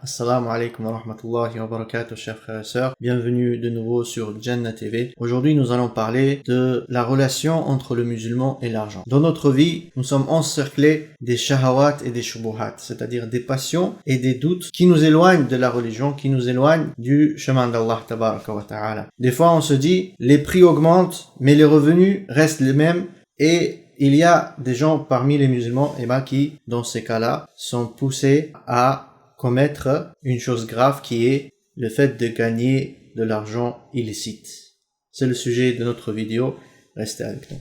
Assalamu alaikum wa rahmatullahi wa barakatuh, chers frères et sœurs. Bienvenue de nouveau sur Jannah TV. Aujourd'hui, nous allons parler de la relation entre le musulman et l'argent. Dans notre vie, nous sommes encerclés des shahawat et des shubuhat, c'est-à-dire des passions et des doutes qui nous éloignent de la religion, qui nous éloignent du chemin d'Allah tabaraka wa ta'ala. Des fois, on se dit, les prix augmentent, mais les revenus restent les mêmes et il y a des gens parmi les musulmans qui, dans ces cas-là, sont poussés à commettre une chose grave qui est le fait de gagner de l'argent illicite. C'est le sujet de notre vidéo. Restez avec nous.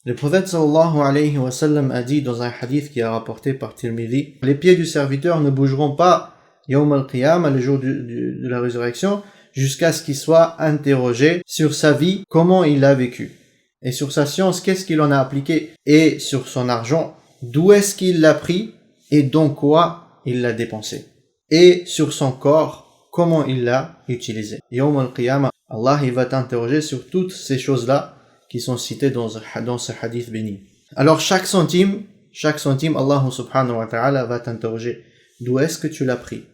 Le prophète sallallahu alayhi wa sallam a dit dans un hadith qui est rapporté par Tirmidhi: les pieds du serviteur ne bougeront pas yawm al-qiyamah, le jour de la résurrection, jusqu'à ce qu'il soit interrogé sur sa vie, comment il a vécu. Et sur sa science, qu'est-ce qu'il en a appliqué? Et sur son argent, d'où est-ce qu'il l'a pris? Et dans quoi il l'a dépensé? Et sur son corps, comment il l'a utilisé? Yawm al-Qiyamah, Allah il va t'interroger sur toutes ces choses-là qui sont citées dans ce hadith béni. Alors chaque centime, Allah subhanahu wa ta'ala va t'interroger. D'où est-ce que tu l'as pris?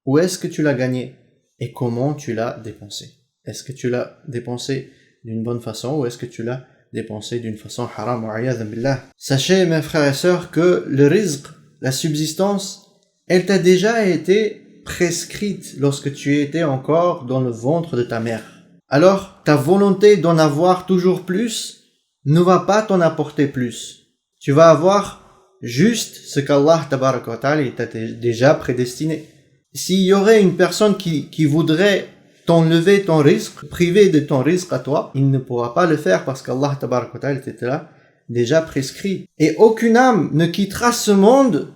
Où est-ce que tu l'as gagné? Et comment tu l'as dépensé? Est-ce que tu l'as dépensé d'une bonne façon ou est-ce que tu l'as dépensé d'une façon haram wa a'yadhan billah? Sachez, mes frères et sœurs, que le rizq, la subsistance, elle t'a déjà été prescrite lorsque tu étais encore dans le ventre de ta mère. Alors, ta volonté d'en avoir toujours plus ne va pas t'en apporter plus. Tu vas avoir juste ce qu'Allah tabaraka wa ta'ala t'a déjà prédestiné. S'il y aurait une personne qui voudrait t'enlever ton risque, priver de ton risque à toi, il ne pourra pas le faire parce qu'Allah tabaraka wa ta'ala était là, déjà prescrit. Et aucune âme ne quittera ce monde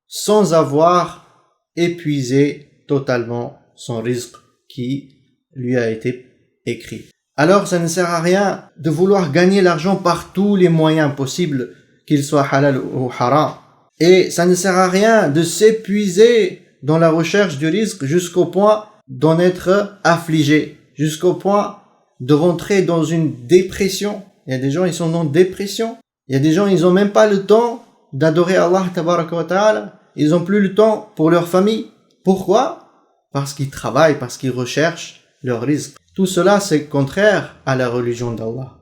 sans avoir épuisé totalement son risque qui lui a été écrit. Alors ça ne sert à rien de vouloir gagner l'argent par tous les moyens possibles, qu'ils soient halal ou haram. Et ça ne sert à rien de s'épuiser dans la recherche du risque jusqu'au point d'en être affligé, jusqu'au point de rentrer dans une dépression. Il y a des gens, ils sont dans dépression. Il y a des gens, ils n'ont même pas le temps d'adorer Allah tabaraka wa ta'ala. Ils n'ont plus le temps pour leur famille. Pourquoi? Parce qu'ils travaillent, parce qu'ils recherchent leur risque. Tout cela, c'est contraire à la religion d'Allah.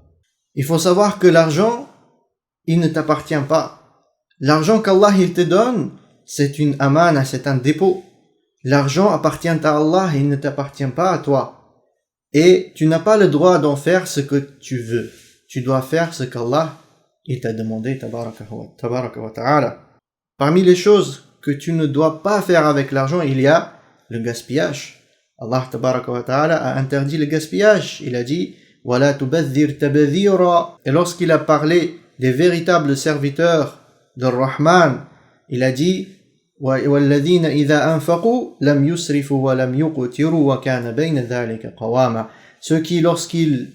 Il faut savoir que l'argent, il ne t'appartient pas. L'argent qu'Allah il te donne, c'est une amana, c'est un dépôt. L'argent appartient à Allah, il ne t'appartient pas à toi. Et tu n'as pas le droit d'en faire ce que tu veux. Tu dois faire ce qu'Allah il t'a demandé, tabaraka wa ta'ala. Parmi les choses que tu ne dois pas faire avec l'argent, il y a le gaspillage. Allah tabaraka wa ta'ala a interdit le gaspillage. Il a dit wala tubadhir tabadhira. Et lorsqu'il a parlé des véritables serviteurs de Rahman, il a dit وَالَّذِينَ إِذَا أَنفَقُوا لَمْ يُسْرِفُوا وَلَمْ يُقْتِرُوا وَكَانَ بَيْنَ ذَلِكَ قَوَامًا. Ceux qui, lorsqu'ils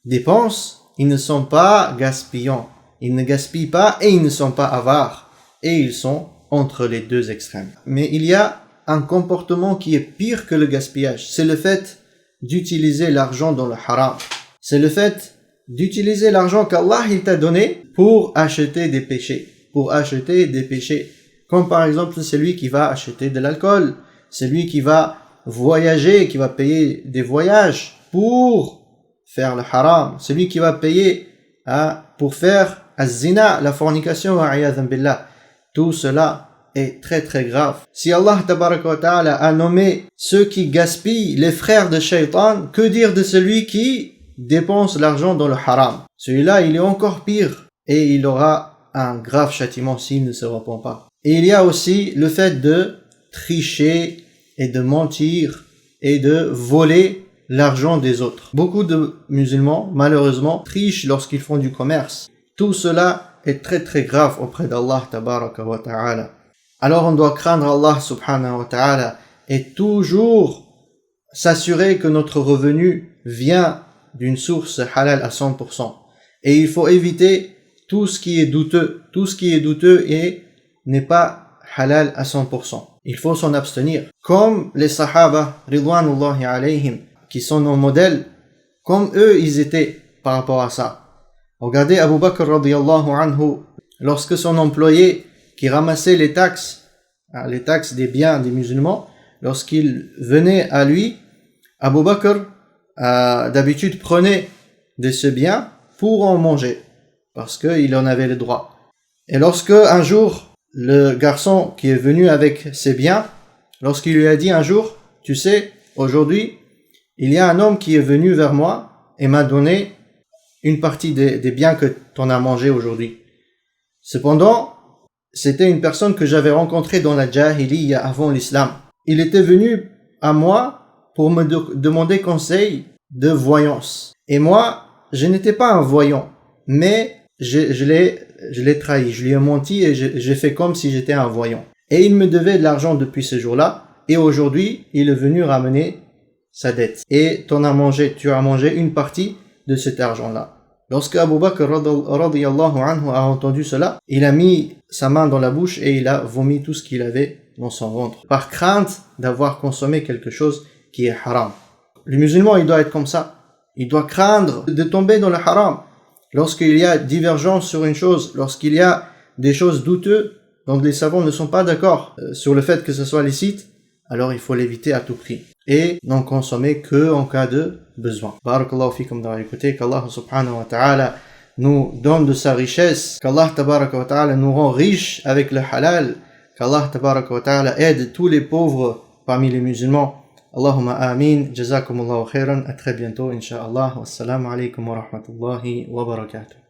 dépensent, ils ne sont pas gaspillants. Ils ne gaspillent pas et ils ne sont pas avares. Et ils sont entre les deux extrêmes. Mais il y a un comportement qui est pire que le gaspillage. C'est le fait d'utiliser l'argent dans le haram. C'est le fait d'utiliser l'argent qu'Allah il t'a donné pour acheter des péchés. Comme par exemple celui qui va acheter de l'alcool, celui qui va voyager, qui va payer des voyages pour faire le haram, celui qui va payer pour faire az-zina, la fornication, a'yadhan billah. Tout cela est très très grave. Si Allah tabaraka wa ta'ala a nommé ceux qui gaspillent les frères de Shaitan, que dire de celui qui dépense l'argent dans le haram? Celui-là, il est encore pire et il aura un grave châtiment s'il ne se repent pas. Et il y a aussi le fait de tricher et de mentir et de voler l'argent des autres. Beaucoup de musulmans, malheureusement, trichent lorsqu'ils font du commerce. Tout cela est très très grave auprès d'Allah tabaraka wa ta'ala. Alors on doit craindre Allah subhanahu wa ta'ala et toujours s'assurer que notre revenu vient d'une source halal à 100%. Et il faut éviter tout ce qui est douteux. Tout ce qui est douteux n'est pas halal à 100%. Il faut s'en abstenir. Comme les sahaba, ridwanullahi alayhim, qui sont nos modèles, comme eux ils étaient par rapport à ça. Regardez Abu Bakr radiyallahu anhu, lorsque son employé qui ramassait les taxes des biens des musulmans, lorsqu'il venait à lui, Abu Bakr d'habitude prenait de ce bien pour en manger, parce qu'il en avait le droit. Et lorsque un jour, le garçon qui est venu avec ses biens, lorsqu'il lui a dit un jour, tu sais, aujourd'hui, il y a un homme qui est venu vers moi et m'a donné une partie des biens que tu en as mangé aujourd'hui. Cependant, c'était une personne que j'avais rencontrée dans la Jahiliya avant l'islam. Il était venu à moi pour me demander conseil de voyance. Et moi, je n'étais pas un voyant, mais je l'ai trahi, je lui ai menti et j'ai fait comme si j'étais un voyant. Et il me devait de l'argent depuis ce jour-là, et aujourd'hui, il est venu ramener sa dette. Et tu as mangé une partie de cet argent-là. Lorsque Abu Bakr radiyallahu anhu a entendu cela, il a mis sa main dans la bouche et il a vomi tout ce qu'il avait dans son ventre, par crainte d'avoir consommé quelque chose qui est haram. Le musulman, il doit être comme ça. Il doit craindre de tomber dans le haram. Lorsqu'il y a divergence sur une chose, lorsqu'il y a des choses douteuses, dont les savants ne sont pas d'accord sur le fait que ce soit licite, alors il faut l'éviter à tout prix. Et n'en consommer que en cas de besoin. Barakallahu fikum d'avoir écouté, qu'Allah subhanahu wa ta'ala nous donne de sa richesse, qu'Allah tabaraka wa ta'ala nous rend riches avec le halal, qu'Allah tabaraka wa ta'ala aide tous les pauvres parmi les musulmans. Allahumma amin, jazakumullahu khairan, à très bientôt, insha'Allah, wassalamu alaikum wa rahmatullahi wa barakatuh.